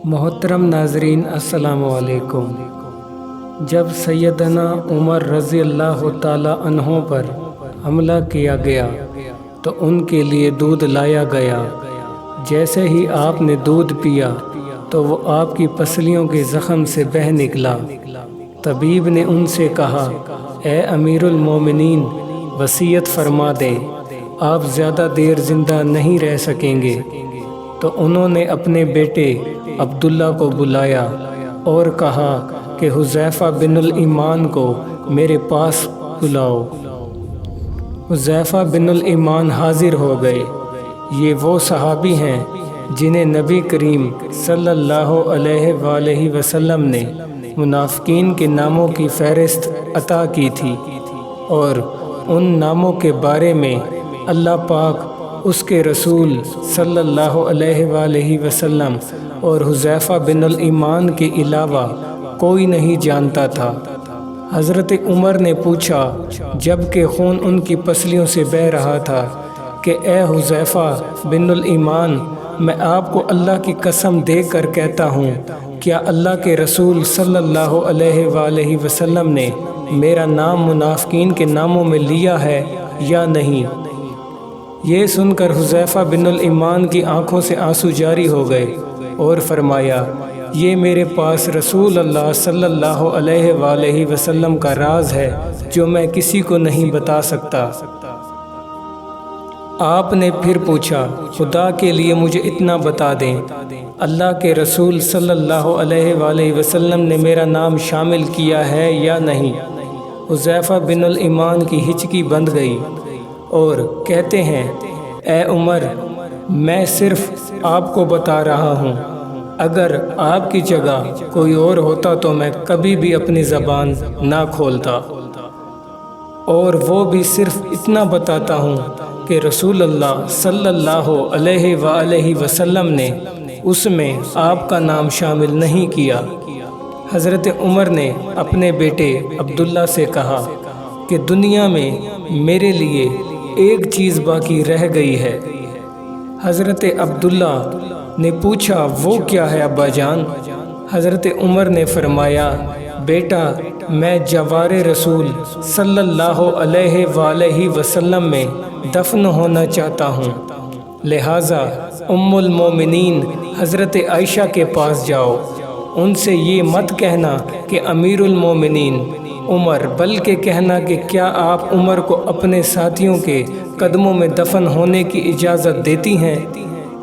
محترم ناظرین السلام علیکم۔ جب سیدنا عمر رضی اللہ تعالیٰ عنہ پر حملہ کیا گیا تو ان کے لیے دودھ لایا گیا۔ جیسے ہی آپ نے دودھ پیا تو وہ آپ کی پسلیوں کے زخم سے بہہ نکلا۔ طبیب نے ان سے کہا، اے امیر المومنین، وصیت فرما دیں، آپ زیادہ دیر زندہ نہیں رہ سکیں گے۔ تو انہوں نے اپنے بیٹے عبداللہ کو بلایا اور کہا کہ حذیفہ بن الیمان کو میرے پاس بلاؤ۔ حذیفہ بن الیمان حاضر ہو گئے۔ یہ وہ صحابی ہیں جنہیں نبی کریم صلی اللہ علیہ وآلہ وسلم نے منافقین کے ناموں کی فہرست عطا کی تھی، اور ان ناموں کے بارے میں اللہ پاک، اس کے رسول صلی اللہ علیہ وآلہ وسلم اور حذیفہ بن الیمان کے علاوہ کوئی نہیں جانتا تھا۔ حضرت عمر نے پوچھا جب کہ خون ان کی پسلیوں سے بہہ رہا تھا کہ اے حذیفہ بن الیمان، میں آپ کو اللہ کی قسم دے کر کہتا ہوں، کیا اللہ کے رسول صلی اللہ علیہ وآلہ وسلم نے میرا نام منافقین کے ناموں میں لیا ہے یا نہیں؟ یہ سن کر حذیفہ بن الیمان کی آنکھوں سے آنسو جاری ہو گئے اور فرمایا، یہ میرے پاس رسول اللہ صلی اللہ علیہ وآلہ وسلم کا راز ہے جو میں کسی کو نہیں بتا سکتا۔ آپ نے پھر پوچھا، خدا کے لیے مجھے اتنا بتا دیں، اللہ کے رسول صلی اللہ علیہ وآلہ وسلم نے میرا نام شامل کیا ہے یا نہیں؟ حذیفہ بن الیمان کی ہچکی بند گئی اور کہتے ہیں، اے عمر، میں صرف آپ کو بتا رہا ہوں، اگر آپ کی جگہ کوئی اور ہوتا تو میں کبھی بھی اپنی زبان نہ کھولتا، اور وہ بھی صرف اتنا بتاتا ہوں کہ رسول اللہ صلی اللہ علیہ وآلہ وسلم نے اس میں آپ کا نام شامل نہیں کیا۔ حضرت عمر نے اپنے بیٹے عبداللہ سے کہا کہ دنیا میں میرے لیے ایک چیز باقی رہ گئی ہے۔ حضرت عبداللہ نے پوچھا، وہ کیا ہے ابا جان؟ حضرت عمر نے فرمایا، بیٹا، میں جوار رسول صلی اللہ علیہ وآلہ وسلم میں دفن ہونا چاہتا ہوں، لہٰذا ام المومنین حضرت عائشہ کے پاس جاؤ، ان سے یہ مت کہنا کہ امیر المومنین عمر، بلکہ کہنا کہ کیا آپ عمر کو اپنے ساتھیوں کے قدموں میں دفن ہونے کی اجازت دیتی ہیں،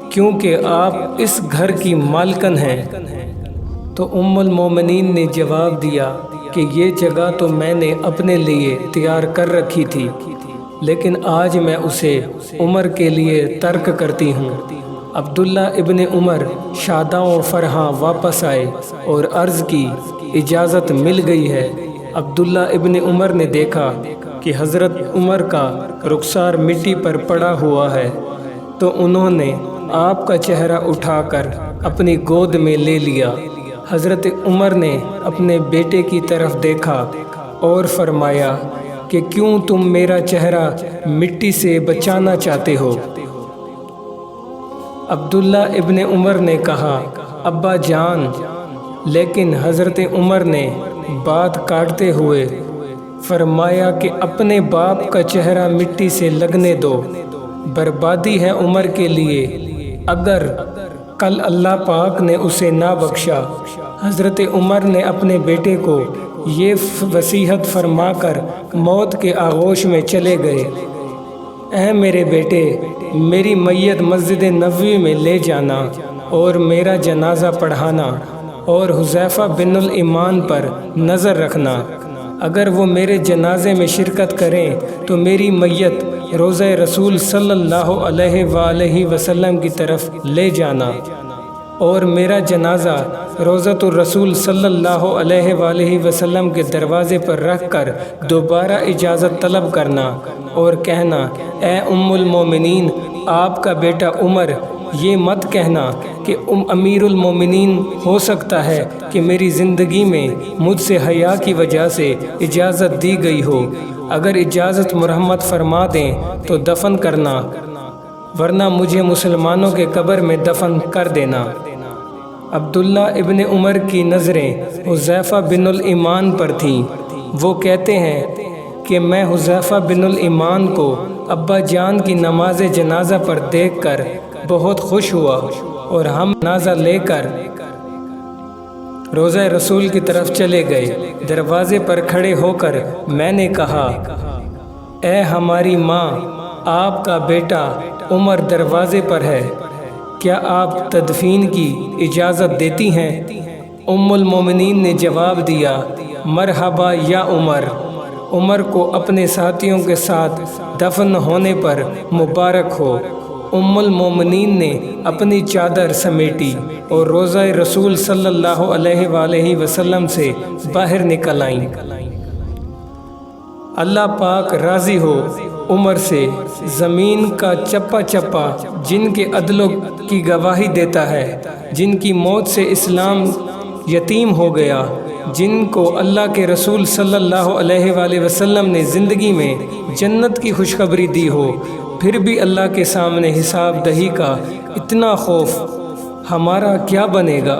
کیونکہ آپ اس گھر کی مالکن ہیں۔ تو ام المومنین نے جواب دیا کہ یہ جگہ تو میں نے اپنے لیے تیار کر رکھی تھی، لیکن آج میں اسے عمر کے لیے ترک کرتی ہوں۔ عبداللہ ابن عمر شاداں و فرحاں واپس آئے اور عرض کی، اجازت مل گئی ہے۔ عبداللہ ابن عمر نے دیکھا کہ حضرت عمر کا رخسار مٹی پر پڑا ہوا ہے، تو انہوں نے آپ کا چہرہ اٹھا کر اپنی گود میں لے لیا۔ حضرت عمر نے اپنے بیٹے کی طرف دیکھا اور فرمایا کہ کیوں تم میرا چہرہ مٹی سے بچانا چاہتے ہو؟ عبداللہ ابن عمر نے کہا، ابا جان، لیکن حضرت عمر نے بات کاٹتے ہوئے فرمایا کہ اپنے باپ کا چہرہ مٹی سے لگنے دو، بربادی ہے عمر کے لیے اگر کل اللہ پاک نے اسے نہ بخشا۔ حضرت عمر نے اپنے بیٹے کو یہ وصیت فرما کر موت کے آغوش میں چلے گئے، اے میرے بیٹے، میری میت مسجد نبوی میں لے جانا اور میرا جنازہ پڑھانا، اور حذیفہ بن الیمان پر نظر رکھنا، اگر وہ میرے جنازے میں شرکت کریں تو میری میت روضہ رسول صلی اللہ علیہ وآلہ وسلم کی طرف لے جانا، اور میرا جنازہ روضۃ الرسول صلی اللہ علیہ وآلہ وسلم کے دروازے پر رکھ کر دوبارہ اجازت طلب کرنا اور کہنا، اے ام المومنین، آپ کا بیٹا عمر، یہ مت کہنا کہ امیر المومنین ہو سکتا ہے کہ میری زندگی میں مجھ سے حیا کی وجہ سے اجازت دی گئی ہو، اگر اجازت مرحمت فرما دیں تو دفن کرنا، ورنہ مجھے مسلمانوں کے قبر میں دفن کر دینا۔ عبداللہ ابن عمر کی نظریں حذیفہ بن الیمان پر تھیں۔ وہ کہتے ہیں کہ میں حذیفہ بن الیمان کو ابا جان کی نماز جنازہ پر دیکھ کر بہت خوش ہوا اور ہم جنازہ لے کر روضہ رسول کی طرف چلے گئے۔ دروازے پر کھڑے ہو کر میں نے کہا، اے ہماری ماں، آپ کا بیٹا عمر دروازے پر ہے، کیا آپ تدفین کی اجازت دیتی ہیں؟ ام المومنین نے جواب دیا، مرحبا یا عمر۔ عمر کو اپنے ساتھیوں کے ساتھ دفن ہونے پر مبارک ہو۔ ام المومنین نے اپنی چادر سمیٹی اور روضہ رسول صلی اللہ علیہ وآلہ وسلم سے باہر نکل آئیں۔ اللہ پاک راضی ہو عمر سے، زمین کا چپا چپا جن کے عدل کی گواہی دیتا ہے، جن کی موت سے اسلام یتیم ہو گیا، جن کو اللہ کے رسول صلی اللہ علیہ وآلہ وسلم نے زندگی میں جنت کی خوشخبری دی ہو، پھر بھی اللہ کے سامنے حساب دہی کا اتنا خوف، ہمارا کیا بنے گا؟